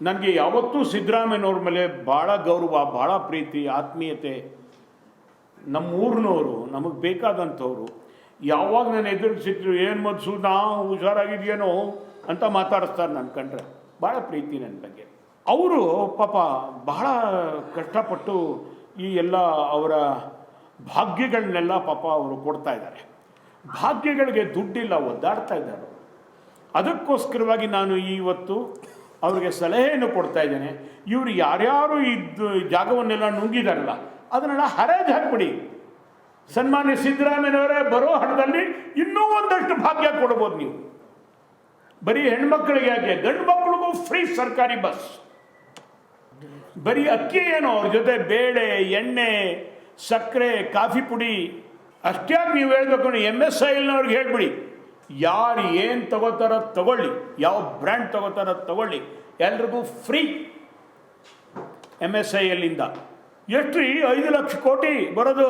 ನನಗೆ ಯಾವತ್ತೂ ಸಿದ್ದರಾಮಯ್ಯನವ್ರ ಮೇಲೆ ಭಾಳ ಗೌರವ, ಭಾಳ ಪ್ರೀತಿ, ಆತ್ಮೀಯತೆ. ನಮ್ಮೂರಿನವರು, ನಮಗೆ ಬೇಕಾದಂಥವ್ರು. ಯಾವಾಗ ನಾನು ಎದುರು ಸಿಕ್ಕರು, ಏನು ಮಧುಸೂದನ ಹುಷಾರಾಗಿದೆಯೇನೋ ಅಂತ ಮಾತಾಡಿಸ್ತಾರೆ ನನ್ನ ಕಂಡ್ರೆ. ಭಾಳ ಪ್ರೀತಿ ನನ್ನ ಬಗ್ಗೆ. ಅವರು ಪಾಪ ಬಹಳ ಕಷ್ಟಪಟ್ಟು ಈ ಎಲ್ಲ ಅವರ ಭಾಗ್ಯಗಳನ್ನೆಲ್ಲ ಪಾಪ ಅವರು ಕೊಡ್ತಾ ಇದ್ದಾರೆ. ಭಾಗ್ಯಗಳಿಗೆ ದುಡ್ಡಿಲ್ಲ, ಒದ್ದಾಡ್ತಾ ಇದ್ದಾರೆ. ಅದಕ್ಕೋಸ್ಕರವಾಗಿ ನಾನು ಇವತ್ತು ಅವರಿಗೆ ಸಲಹೆಯನ್ನು ಕೊಡ್ತಾ ಇದ್ದೇನೆ. ಇವರು ಯಾರ್ಯಾರು ಇದ್ದು ಜಾಗವನ್ನೆಲ್ಲ ನುಂಗಿದಾರಲ್ಲ, ಅದನ್ನೆಲ್ಲ ಹರಾಜು ಹಾಕ್ಬಿಡಿ. ಸನ್ಮಾನ್ಯ ಸಿದ್ದರಾಮಯ್ಯನವರೇ ಬರೋ ಹಣದಲ್ಲಿ ಇನ್ನೂ ಒಂದಷ್ಟು ಭಾಗ್ಯ ಕೊಡ್ಬೋದು ನೀವು. ಬರೀ ಹೆಣ್ಮಕ್ಳಿಗೆ ಯಾಕೆ, ಗಂಡು ಮಕ್ಕಳಿಗೂ ಫ್ರೀ ಸರ್ಕಾರಿ ಬಸ್. ಬರೀ ಅಕ್ಕಿ ಏನೋ, ಅವ್ರ ಜೊತೆ ಬೇಳೆ, ಎಣ್ಣೆ, ಸಕ್ಕರೆ, ಕಾಫಿ ಪುಡಿ ಅಷ್ಟೇ ನೀವು ಹೇಳ್ಬೇಕು. MSILನವ್ರಿಗೆ ಹೇಳ್ಬಿಡಿ, ಯಾರು ಏನು ತಗೋತಾರೋ ತಗೊಳ್ಳಿ, ಯಾವ ಬ್ರ್ಯಾಂಡ್ ತಗೋತಾರೋ ತಗೊಳ್ಳಿ, ಎಲ್ರಿಗೂ ಫ್ರೀ. MSILನಿಂದ ಎಷ್ಟು ರೀ, 5 ಲಕ್ಷ ಕೋಟಿ ಬರೋದು.